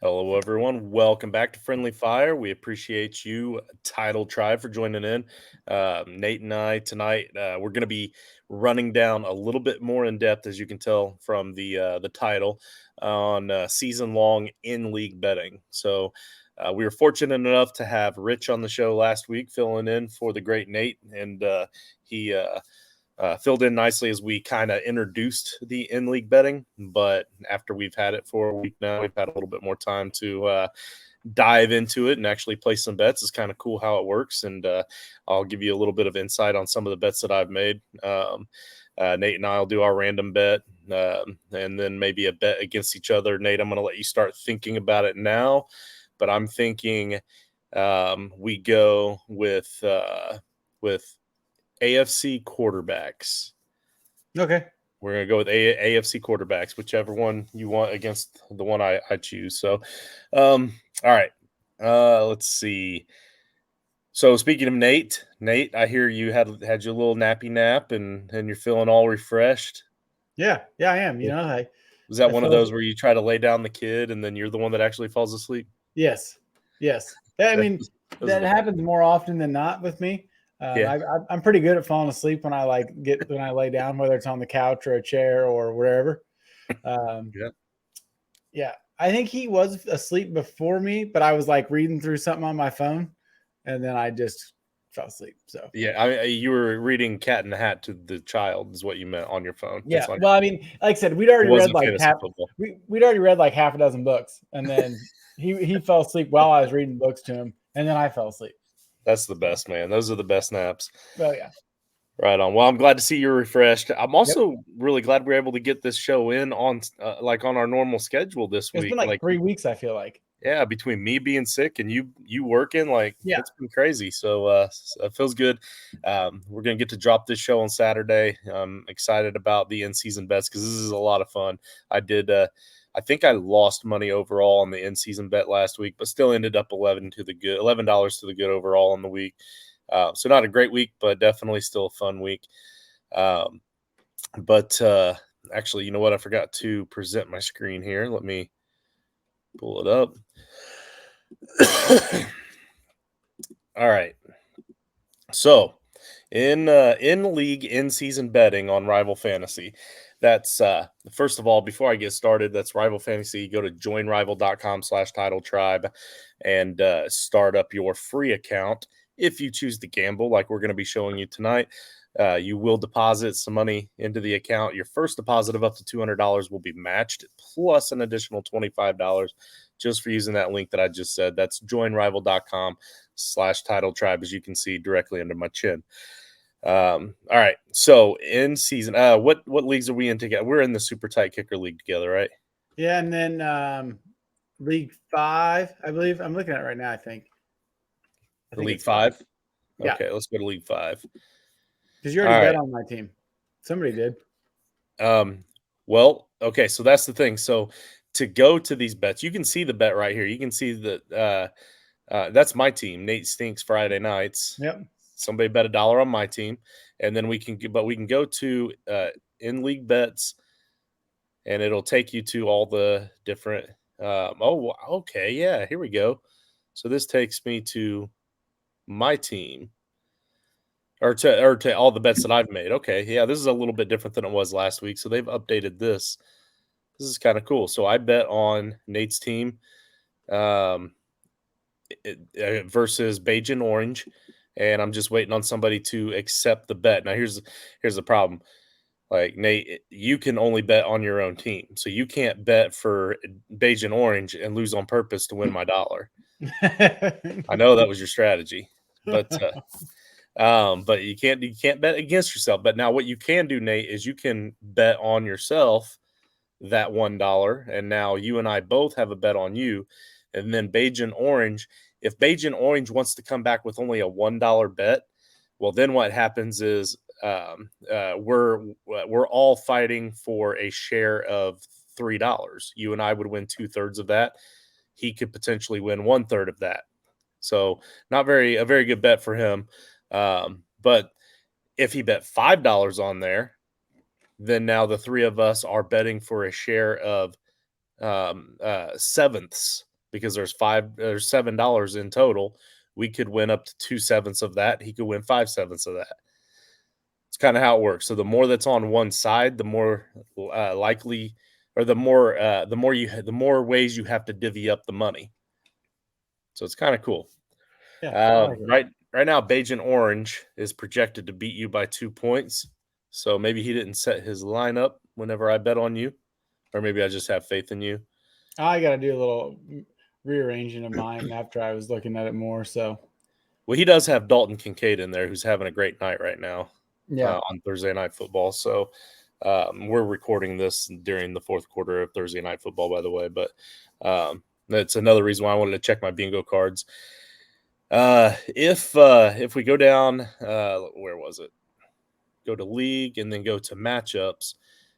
Hello, everyone. Welcome back to Friendly Fire. We appreciate you, Title Tribe, for joining in. Nate and I tonight, we're going to be running down a little bit more in depth, as you can tell from the title, on season-long in-league betting. So we were fortunate enough to have Rich on the show last week, filling in for the great Nate, and he filled in nicely as we kind of introduced the in-league betting. But after we've had it for a week now, we've had a little bit more time to dive into it and actually place some bets. It's kind of cool how it works, and I'll give you a little bit of insight on some of the bets that I've made. Nate and I will do our random bet, and then maybe a bet against each other. Nate, I'm going to let you start thinking about it now, but I'm thinking we go with AFC quarterbacks. Okay. We're going to go with AFC quarterbacks, whichever one you want against the one I choose. So, all right. Let's see. So speaking of Nate, I hear you had your little nappy nap and you're feeling all refreshed. Yeah, I am. Was that I one of feel those where you try to lay down the kid and then you're the one that actually falls asleep? yes. I mean, Those are that the best. happens more often than not with me. Yeah. I'm pretty good at falling asleep when I when I lay down, whether it's on the couch or a chair or wherever. Um, Yeah. yeah, I think he was asleep before me, but I was like reading through something on my phone, and then I just fell asleep. So Yeah. You were reading Cat in the Hat to the child, is what you meant on your phone. yeah, It's on. well, I mean, like I said, It wasn't fantasy football. we'd already read like half a dozen books, and then he fell asleep while I was reading books to him, and then I fell asleep. That's the So, best, man. Those are the best naps. well, yeah, Right on. Well, I'm glad to see you're refreshed. I'm yep. also really glad we're able to get this show in on like on our normal schedule this It's been week. like Like, 3 weeks. I feel like. yeah, between me being sick and you working, like Yeah. it's been crazy. So it feels good. We're gonna get to drop this show on Saturday. I'm excited about the in season bets because this is a lot of fun. I did. I think I lost money overall on the in season bet last week, but still ended up $11 to the good overall in the week. So not a great week, but definitely still a fun week. But actually, you know what? I forgot to present my screen here. Let me pull it up. All right. So in league in season betting on Rival Fantasy, that's first of all, before I get started, that's Rival Fantasy. Go to joinrival.com/title tribe and start up your free account. If you choose to gamble, like we're going to be showing you tonight, you will deposit some money into the account. Your first deposit of up to $200 will be matched, plus an additional $25 just for using that link that I just said. That's joinrival.com/title tribe, as you can see directly under my chin. All right. So in season, what leagues are we in together? We're in the super tight kicker league together, right? Yeah, and then League 5, I believe. I'm looking at it right now. I The think League it's 5. 5. Yeah, Okay, let's go to League 5. because you All already bet right. on my team. Somebody did. Well, okay, so that's the thing. So to go to these bets, you can see the bet right here. You can see that that's my team, Nate Stinks Friday nights. Yep. Somebody bet $1 on my team, and then we can go to in league bets, and it'll take you to all the different. Oh, okay, yeah, here we go. So this takes me to my team, or to all the bets that I've made. Okay, yeah, this is a little bit different than it was last week. So they've updated this. This is kind of cool. So I bet on Nate's team um, versus Beige and Orange, and I'm just waiting on somebody to accept the bet. Now here's the problem. Like Nate, you can only bet on your own team, so you can't bet for Beige and Orange and lose on purpose to win my dollar. I know that was your strategy, but you can't bet against yourself. But now what you can do, Nate, is you can bet on yourself that $1, and now you and I both have a bet on you, and then Beige and Orange. If Beige and Orange wants to come back with only a $1 bet, well, then what happens is we're all fighting for a share of $3. You and I would win 2/3 of that. He could potentially win 1/3 of that. So not a very good bet for him. But if he bet $5 on there, then now the three of us are betting for a share of sevenths. because there's $7 in total. We could win up to 2/7 of that. He could win 5/7 of that. It's kind of how it works. So the more that's on one side, the more likely, or the more ways you have to divvy up the money. So it's kind of cool. Yeah, I like it. Right now, Bajan Orange is projected to beat you by 2 points. So maybe he didn't set his lineup whenever I bet on you, or maybe I just have faith in you. I got to do a little rearranging of mine after I was looking at it more. So, Well, he does have Dalton Kincaid in there, who's having a great night right now yeah. on Thursday Night Football. So we're recording this during the fourth quarter of Thursday Night Football, by the way. But that's another reason why I wanted to check my bingo cards. If we go down, where was it? Go to league and then go to matchups.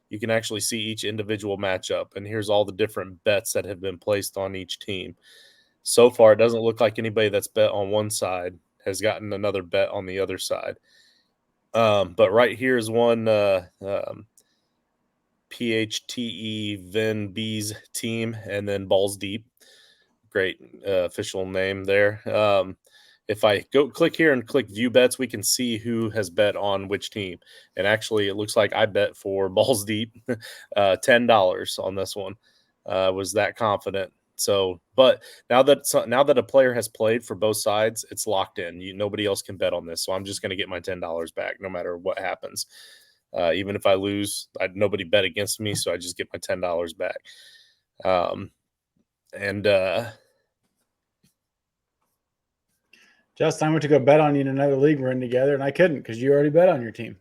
You can actually see each individual matchup, and here's all the different bets that have been placed on each team. So far, it doesn't look like anybody that's bet on one side has gotten another bet on the other side. But right here is one PHTE Vin B's team, and then Balls Deep. Great official name there. If I go click here and click view bets, we can see who has bet on which team. And actually, it looks like I bet for Balls Deep $10 on this one. Was that confident. So, but now that a player has played for both sides, it's locked in. Nobody else can bet on this. So I'm just going to get my $10 back no matter what happens. Even if I lose, nobody bet against me, so I just get my $10 back. Justin, I went to go bet on you in another league we're in together, and I couldn't because you already bet on your team.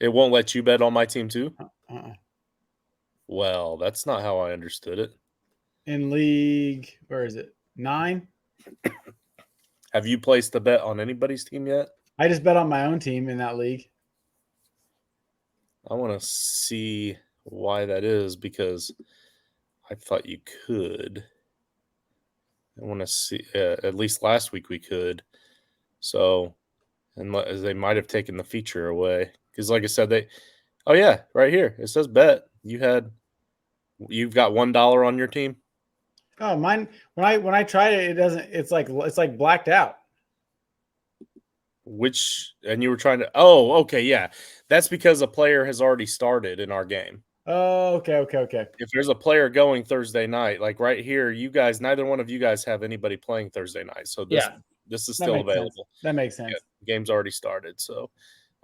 It won't let you bet on my team too? Uh-uh. Well, that's not how I understood it. In league, where is it? 9? Have you placed a bet on anybody's team yet? I just bet on my own team in that league. I want to see why that is, because I thought you could. I want to see, at least last week we could. So, and they might have taken the feature away. Because like I said, oh yeah, right here. It says bet. You've got $1 on your team. Oh, mine, when I tried it, it doesn't, it's like blacked out. And you were trying to, oh, okay, yeah. That's because a player has already started in our game. Oh, okay. If there's a player going Thursday night, like right here, neither one of you guys have anybody playing Thursday night. So this is still available. That makes sense. Yeah, the game's already started. So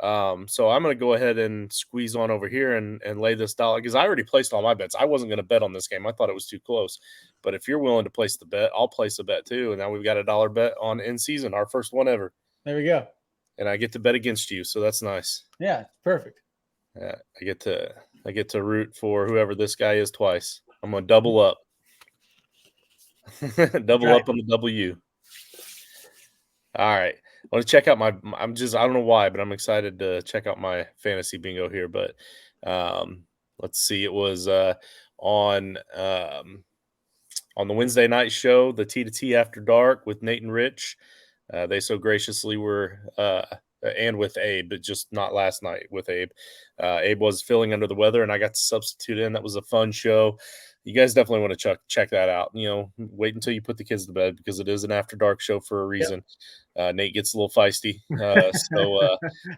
so I'm going to go ahead and squeeze on over here and lay this dollar, because I already placed all my bets. I wasn't going to bet on this game. I thought it was too close. But if you're willing to place the bet, I'll place a bet too. And now we've got a dollar bet on in season, our first one ever. There we go. And I get to bet against you, so that's nice. Yeah, perfect. I get to root for whoever this guy is twice. I'm gonna double up. Up on the W. All right. I want to check out I don't know why, but I'm excited to check out my fantasy bingo here. But let's see. It was on the Wednesday night show, the T to T After Dark with Nate and Rich. They so graciously were, and with Abe, but just not last night with Abe. Abe was feeling under the weather, and I got to substitute in. That was a fun show. You guys definitely want to check that out. Wait until you put the kids to bed, because it is an after dark show for a reason. Yep. Nate gets a little feisty.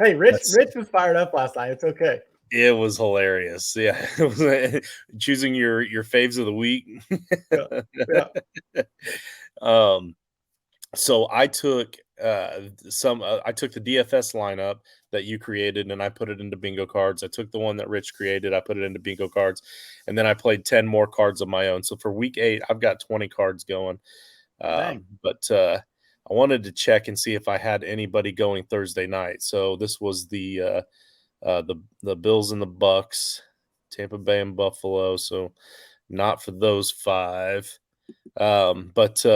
Hey, Rich was fired up last night. It's okay. It was hilarious. Yeah. Choosing your faves of the week. Yeah. So I took I took the DFS lineup that you created, and I put it into bingo cards. I took the one that Rich created, I put it into bingo cards, and then I played 10 more cards of my own. So for week 8, I've got 20 cards going. But I wanted to check and see if I had anybody going Thursday night. So this was the Bills and the Bucks, Tampa Bay and Buffalo. So not for those 5. But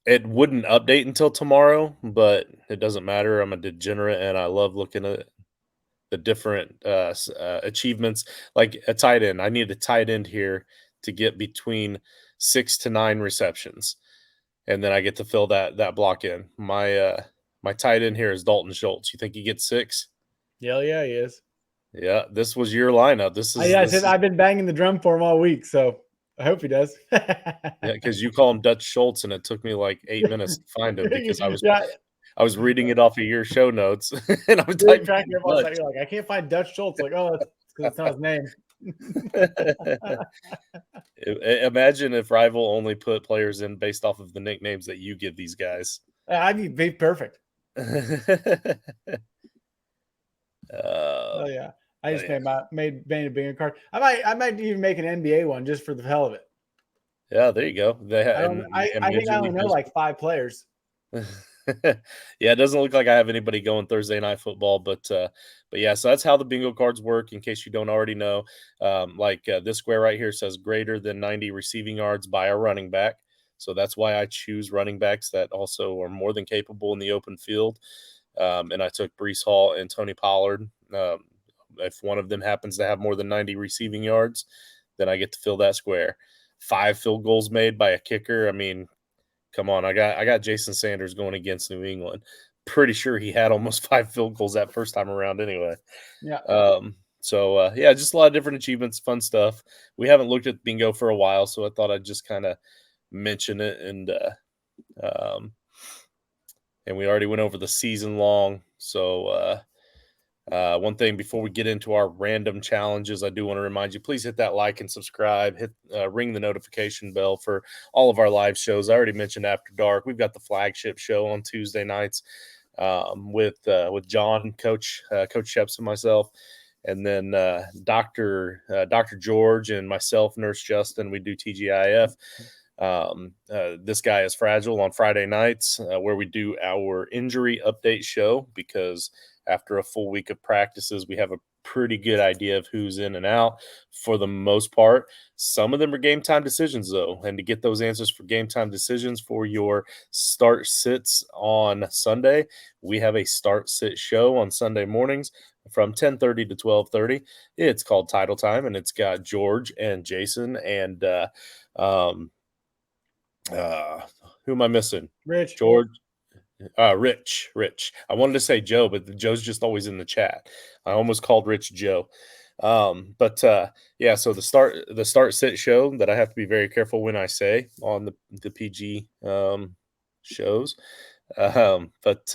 it wouldn't update until tomorrow, but it doesn't matter. I'm a degenerate, and I love looking at the different achievements. Like a tight end, I need a tight end here to get between 6 to 9 receptions, and then I get to fill that block in. My tight end here is Dalton Schultz. You think he gets 6? Yeah, he is. Yeah, this was your lineup. I've been banging the drum for him all week, so I hope he does. Yeah, because you call him Dutch Schultz, and it took me like 8 minutes to find him because Yeah, I was reading it off of your show notes, and I'm really typing cracking in up on that. You're like, I can't find Dutch Schultz. Like, oh, that's because it's not his name. Dutch. Imagine if Rival only put players in based off of the nicknames that you give these guys. I'd be perfect. Uh, Oh yeah. I just yeah. made a bingo card. I might even make an NBA one just for the hell of it. Yeah, there you go. I don't I think I Major only League know like 5 players. Yeah, it doesn't look like I have anybody going Thursday night football, but yeah, so that's how the bingo cards work. In case you don't already know, this square right here says greater than 90 receiving yards by a running back. So that's why I choose running backs that also are more than capable in the open field. And I took Brees Hall and Tony Pollard. If one of them happens to have more than 90 receiving yards, then I get to fill that square. 5 field goals made by a kicker. I mean, come on, I got Jason Sanders going against New England. Pretty sure he had almost 5 field goals that first time around anyway. Yeah. Yeah, just a lot of different achievements, fun stuff. We haven't looked at bingo for a while, so I thought I'd just kind of mention it, and we already went over the season long. So one thing before we get into our random challenges, I do want to remind you, please hit that like and subscribe. Ring the notification bell for all of our live shows. I already mentioned After Dark. We've got the flagship show on Tuesday nights with John, Coach Sheps, and myself. And then Dr. George and myself, Nurse Justin, we do TGIF. This guy is fragile on Friday nights, where we do our injury update show, because after a full week of practices, we have a pretty good idea of who's in and out for the most part. Some of them are game time decisions, though. And to get those answers for game time decisions for your start sits on Sunday, we have a start sit show on Sunday mornings from 10:30 to 12:30. It's called Title Time, and it's got George and Jason and um, who am I missing? Rich. George, Rich. I wanted to say Joe, but Joe's just always in the chat. I almost called Rich Joe. Yeah, so the start sit show that I have to be very careful when I say on the PG shows. It's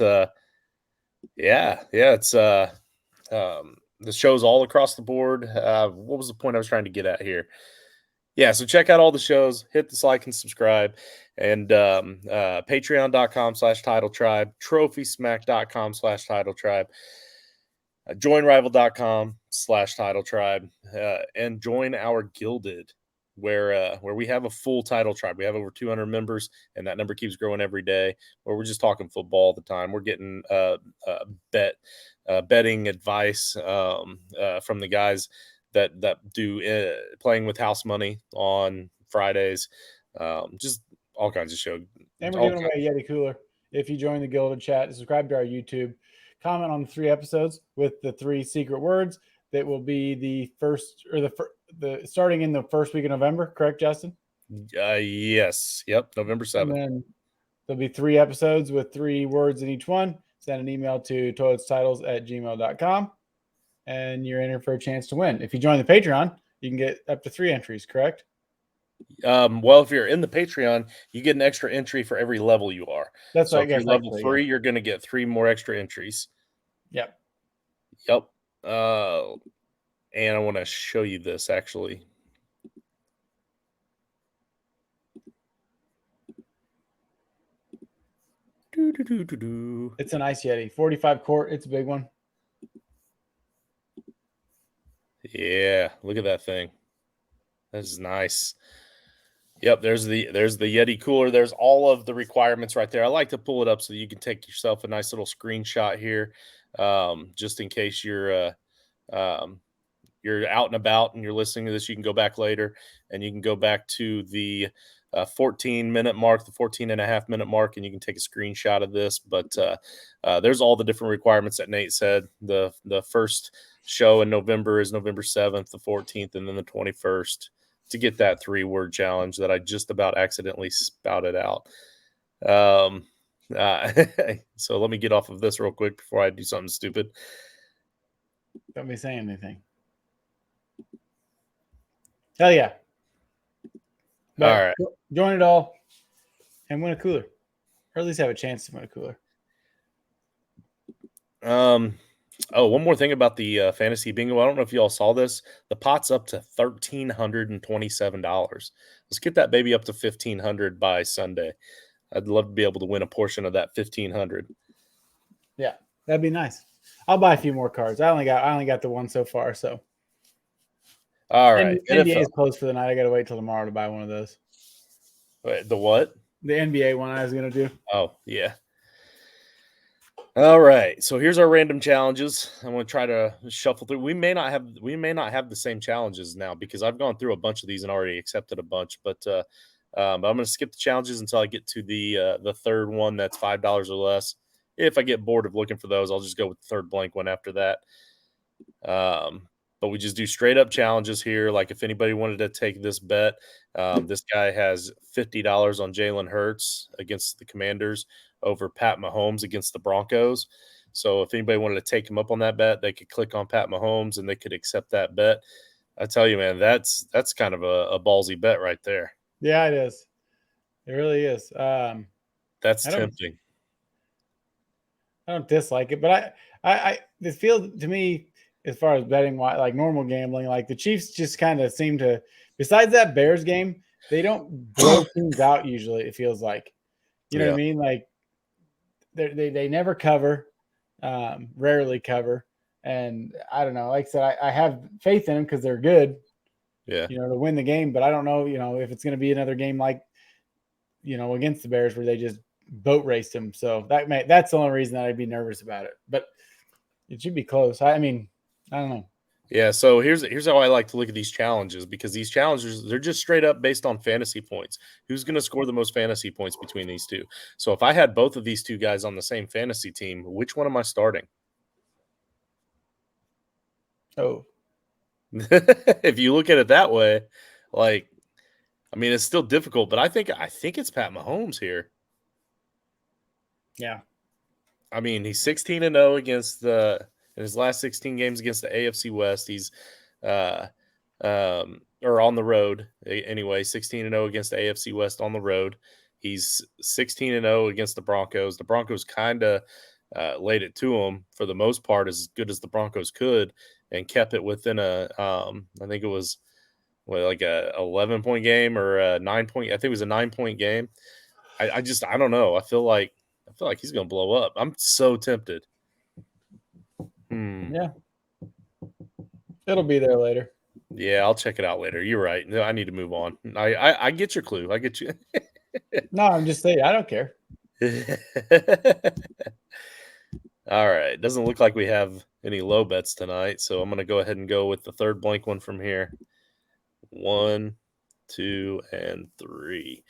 the shows all across the board. What was the point I was trying to get at here? Yeah, so check out all the shows, hit the like and subscribe, and patreon.com/title tribe, trophysmack.com/title tribe, joinrival.com/title tribe, and join our Gilded, where we have a full title tribe. We have over 200 members, and that number keeps growing every day, where we're just talking football all the time. We're getting betting advice from the guys that do playing with house money on Fridays, just all kinds of show. And we're All giving kinds. away a Yeti cooler. If you join the Gilded chat, subscribe to our YouTube, comment on the 3 episodes with the 3 secret words. That will be the first, or the starting in the first week of November, correct, Justin? Yes. Yep. November And 7th. then there'll be 3 episodes with 3 words in each one. Send an email to toiletstitles@gmail.com, and you're in for a chance to win. If you join the Patreon, you can get up to 3 entries, correct? Well, if you're in the Patreon, you get an extra entry for every level you are. That's So what I if you're guess. level Actually, 3, you're going to get 3 more extra entries. Yep. Yep. And I want to show you this actually. It's a nice Yeti, 45 quart. It's a big one. Yeah, look at that thing. That's nice. Yep, there's the Yeti cooler. There's all of the requirements right there. I like to pull it up so you can take yourself a nice little screenshot here, just in case you're out and about and you're listening to this. You can go back later, and you can go back to the 14-minute mark, the 14 and a half minute mark, and you can take a screenshot of this. But there's all the different requirements that Nate said. The first show in November is November 7th, the 14th, and then the 21st, to get that 3-word challenge that I just about accidentally spouted out. So let me get off of this real quick before I do something stupid. Don't be saying anything. Hell yeah. All But right. join it all and win a cooler, or at least have a chance to win a cooler. Oh, one more thing about the fantasy bingo. I don't know if you all saw this. The pot's up to $1,327. Let's get that baby up to 1,500 by Sunday. I'd love to be able to win a portion of that 1,500. Yeah, that'd be nice. I'll buy a few more cards. I only got the one so far. So All right, NBA NFL. is closed for the night. I got to wait till tomorrow to buy one of those. Wait, the what? The NBA one I was gonna do. Oh, yeah. All right. So here's our random challenges. I'm going to try to shuffle through. We may not have the same challenges now because I've gone through a bunch of these and already accepted a bunch. But I'm going to skip the challenges until I get to the third one that's $5 or less. If I get bored of looking for those, I'll just go with the third blank one after that. But we just do straight up challenges here. Like if anybody wanted to take this bet, this guy has $50 on Jalen Hurts against the Commanders over Pat Mahomes against the Broncos. So if anybody wanted to take him up on that bet, they could click on Pat Mahomes and they could accept that bet. I tell you, man, that's kind of a ballsy bet right there. Yeah, it is. It really is. That's I don't tempting. dislike it, but this feels to me as far as betting, like normal gambling, like the Chiefs just kind of seem to. Besides that Bears game, they don't blow teams out usually. It feels like, you know what I Yeah. mean? Like they never cover, rarely cover, and I don't know. Like I said, I have faith in them because they're good, Yeah. to win the game. But I don't know, if it's going to be another game like, against the Bears where they just boat raced them. So that's the only reason that I'd be nervous about it. But it should be close. I mean, I don't know. Yeah, so here's how I like to look at these challenges because these challenges they're just straight up based on fantasy points. Who's going to score the most fantasy points between these two? So if I had both of these two guys on the same fantasy team, which one am I starting? Oh, If you look at it that way, like I mean it's still difficult, but I think it's Pat Mahomes here. yeah. I mean, he's 16-0 against in his last 16 games against the AFC West. He's uh or on the road anyway, 16-0 against the AFC West on the road. He's 16-0 against the Broncos. The Broncos kind of laid it to him for the most part as good as the Broncos could and kept it within I think it was like a 11-point game or a 9-point. I think it was a 9-point game. I don't know. I feel like he's going to blow up. I'm so tempted. Yeah. It'll be there later. Yeah, I'll check it out later. You're right. No, I need to move on. I get your clue. I get you. No, I'm just saying, I don't care. All right. Doesn't look like we have any low bets tonight, so I'm going to go ahead and go with the third blank one from here. 1, 2, and 3.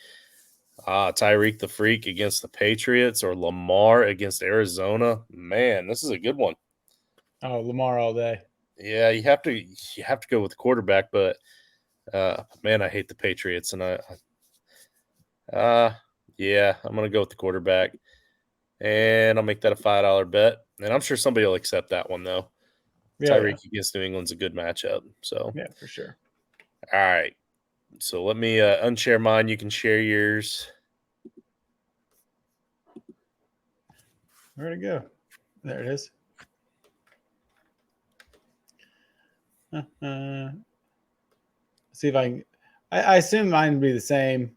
Tyreek the Freak against the Patriots or Lamar against Arizona. Man, this is a good one. Oh, Lamar all day. Yeah, you have to go with the quarterback, but man, I hate the Patriots, and yeah, I'm gonna go with the quarterback, and I'll make that a $5 bet, and I'm sure somebody will accept that one though. Yeah, Tyreek against New England's a good matchup. So, yeah, for sure. all right. So let me unshare mine. You can share yours. Where'd it go? There it is. See if I can. I assume mine would be the same.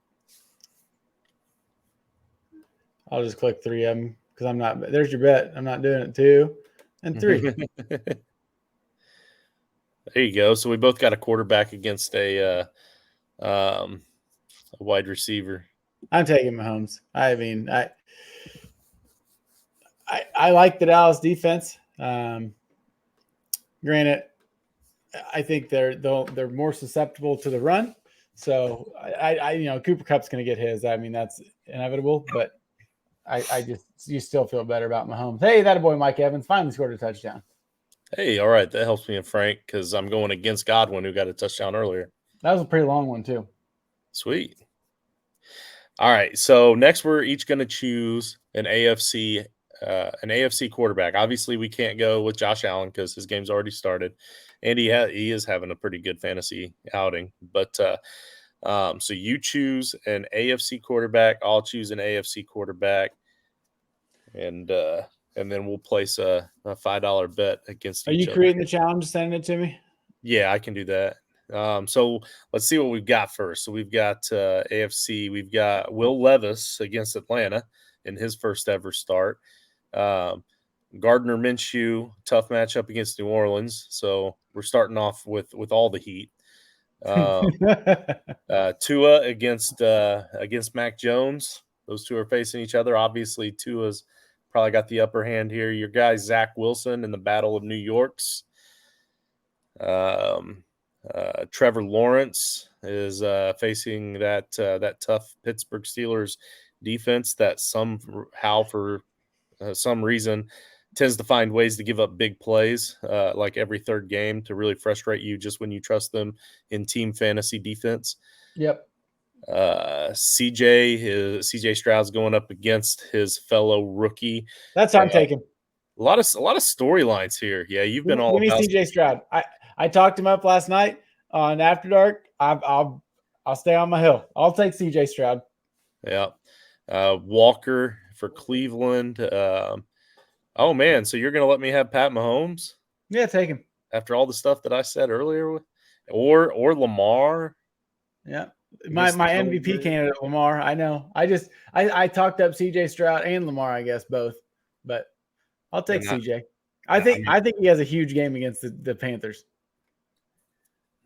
I'll just click 3 of them because I'm not. There's your bet. I'm not doing it. 2 and 3. There you go. So we both got a quarterback against a wide receiver. I'm taking Mahomes. I mean, I like the Dallas defense. Granted, I think they're more susceptible to the run. So Cooper Cup's going to get his. I mean, that's inevitable. But you still feel better about Mahomes. Hey, that boy Mike Evans finally scored a touchdown. Hey, all right, that helps me and Frank because I'm going against Godwin, who got a touchdown earlier. That was a pretty long one too. Sweet. All right, so next we're each going to choose an AFC quarterback. Obviously, we can't go with Josh Allen because his game's already started, and he is having a pretty good fantasy outing. But So you choose an AFC quarterback. I'll choose an AFC quarterback, and then we'll place a $5 bet against Are you each other. creating the challenge, sending it to me? Yeah, I can do that. So let's see what we've got first. So we've got AFC. We've got Will Levis against Atlanta in his first ever start. Um, Gardner Minshew, tough matchup against New Orleans. So we're starting off with all the heat. Tua against Mac Jones. Those two are facing each other. Obviously, Tua's probably got the upper hand here. Your guy Zach Wilson in the Battle of New Yorks. Trevor Lawrence is facing that tough Pittsburgh Steelers defense that somehow for some reason tends to find ways to give up big plays like every third game to really frustrate you just when you trust them in team fantasy defense. Yep. CJ Stroud's going up against his fellow rookie. That's how I'm taking. A lot of storylines here. Yeah, you've been all Give me about CJ Stroud. I talked him up last night on After Dark. I'll stay on my hill. I'll take CJ Stroud. Yeah. Walker for Cleveland. Oh man, so you're gonna let me have Pat Mahomes? Yeah, take him. After all the stuff that I said earlier, or Lamar? Yeah. My MVP candidate, Lamar. I know. I talked up CJ Stroud and Lamar, I guess, both. But I'll take CJ. I think he has a huge game against the Panthers.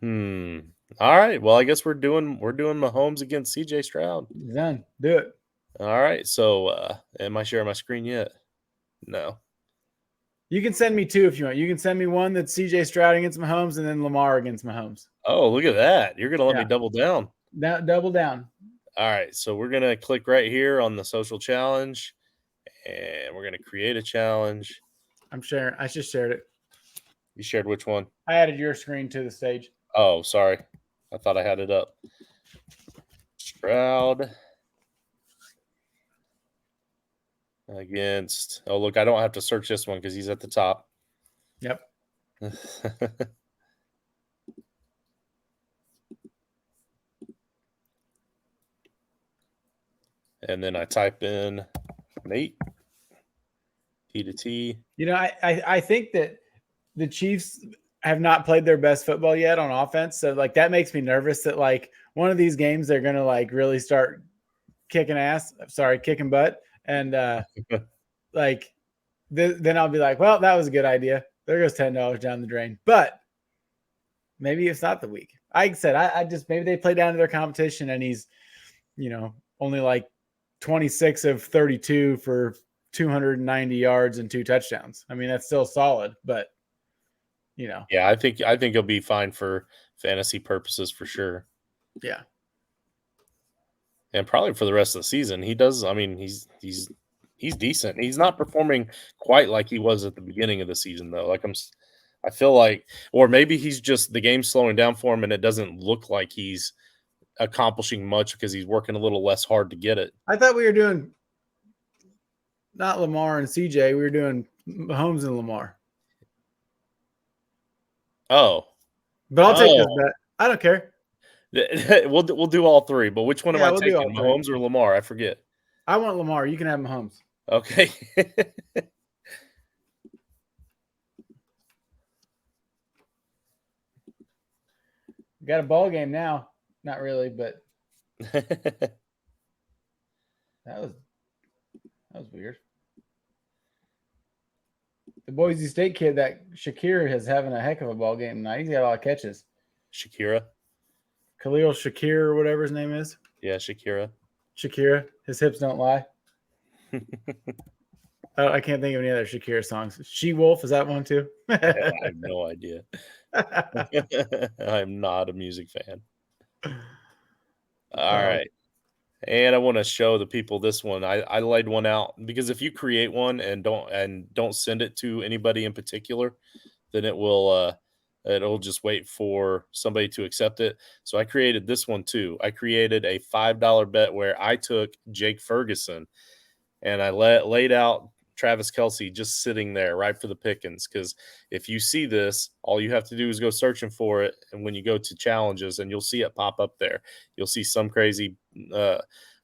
All right. Well, I guess we're doing Mahomes against CJ Stroud. Done. Do it. All right. So am I sharing my screen yet? No. You can send me two if you want. You can send me one that's CJ Stroud against Mahomes and then Lamar against Mahomes. Oh, look at that. You're gonna let me double down. Double down. All right. So we're gonna click right here on the social challenge, and we're gonna create a challenge. I'm sharing. I just shared it. You shared which one? I added your screen to the stage. Oh, sorry. I thought I had it up. Stroud against. Oh, look, I don't have to search this one because he's at the top. Yep. And then I type in Nate, T to T. You know, I think that the Chiefs have not played their best football yet on offense. So, like, that makes me nervous that, like, one of these games they're going to, like, really start kicking butt. And, like, then I'll be like, well, that was a good idea. There goes $10 down the drain. But maybe it's not the week. I said, I just, maybe they play down to their competition and he's, only like 26 of 32 for 290 yards and 2 touchdowns. I mean, that's still solid, but Yeah, I think he'll be fine for fantasy purposes for sure. Yeah. And probably for the rest of the season. He does, I mean, he's decent. He's not performing quite like he was at the beginning of the season though. Like I feel like, or maybe he's just the game's slowing down for him and it doesn't look like he's accomplishing much because he's working a little less hard to get it. I thought we were doing not Lamar and CJ. We were doing Mahomes and Lamar. Oh. But I'll take this bet. I don't care. We'll do all three, but which one am I taking? Mahomes or Lamar? I forget. I want Lamar. You can have Mahomes. Okay. Got a ball game now. Not really, but that was weird. The Boise State kid, that Shakir, is having a heck of a ball game tonight. He's got a lot of catches. Shakira. Khalil Shakir or whatever his name is. Yeah, Shakira. His hips don't lie. I can't think of any other Shakira songs. She Wolf, is that one too? I have no idea. I'm not a music fan. All right. And I want to show the people this one. I laid one out because if you create one and don't send it to anybody in particular, then it'll just wait for somebody to accept it. So I created this one too. I created a $5 bet where I took Jake Ferguson and I laid out Travis Kelce just sitting there right for the pickings. Because if you see this, all you have to do is go searching for it. And when you go to challenges, and you'll see it pop up there, you'll see some crazy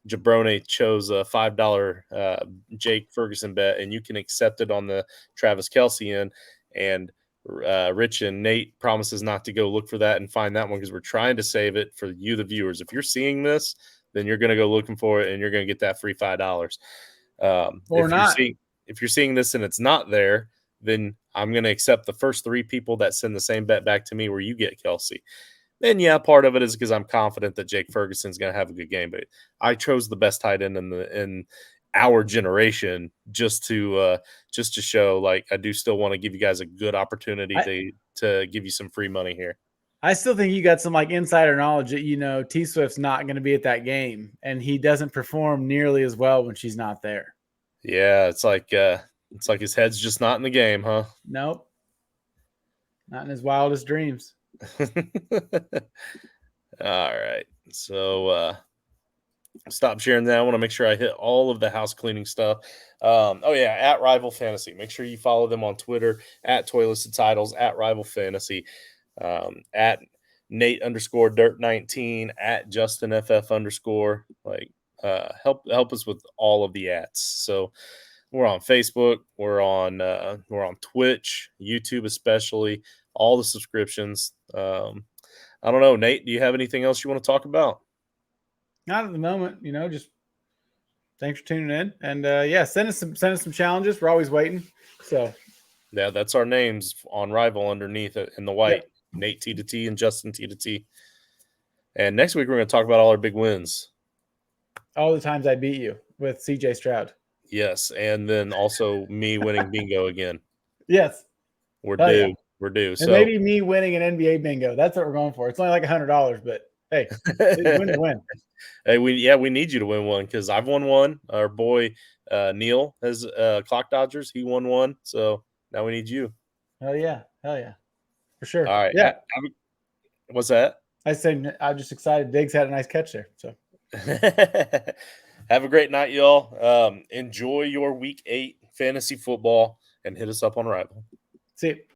jabroni chose a $5 Jake Ferguson bet, and you can accept it on the Travis Kelce end. And Rich and Nate promises not to go look for that and find that one because we're trying to save it for you, the viewers. If you're seeing this, then you're going to go looking for it, and you're going to get that free $5. Or not. If you're seeing this and it's not there, then I'm going to accept the first 3 people that send the same bet back to me where you get Kelce. And yeah, part of it is because I'm confident that Jake Ferguson's going to have a good game, but I chose the best tight end in our generation just to show, like, I do still want to give you guys a good opportunity to give you some free money here. I still think you got some like insider knowledge that T Swift's not going to be at that game, and he doesn't perform nearly as well when she's not there. Yeah, it's like his head's just not in the game, huh? Nope, not in his wildest dreams. All right, so stop sharing that. I want to make sure I hit all of the house cleaning stuff. At Rival Fantasy. Make sure you follow them on Twitter at Toylisted Titles, at Rival Fantasy, at Nate _ Dirt 19, at Justin FF _ help us with all of the ads. So we're on Facebook, we're on Twitch, YouTube, especially all the subscriptions. I don't know, Nate, do you have anything else you want to talk about? Not at the moment, just thanks for tuning in. And send us some challenges. We're always waiting. So yeah, that's our names on Rival underneath it in the white. Yep. Nate T to T and Justin T to T. And next week we're going to talk about all our big wins. All the times I beat you with CJ Stroud. Yes, and then also me winning bingo again. Yes. We're due. Yeah. We're due. And maybe me winning an NBA bingo. That's what we're going for. It's only like $100, but hey, win to win. Hey, we need you to win one because I've won one. Our boy Neil has Clock Dodgers. He won one. So now we need you. Hell yeah. For sure. All right. Yeah. What's that? I said I'm just excited. Diggs had a nice catch there. So have a great night, y'all. Enjoy your week 8 fantasy football and hit us up on Rival. See you.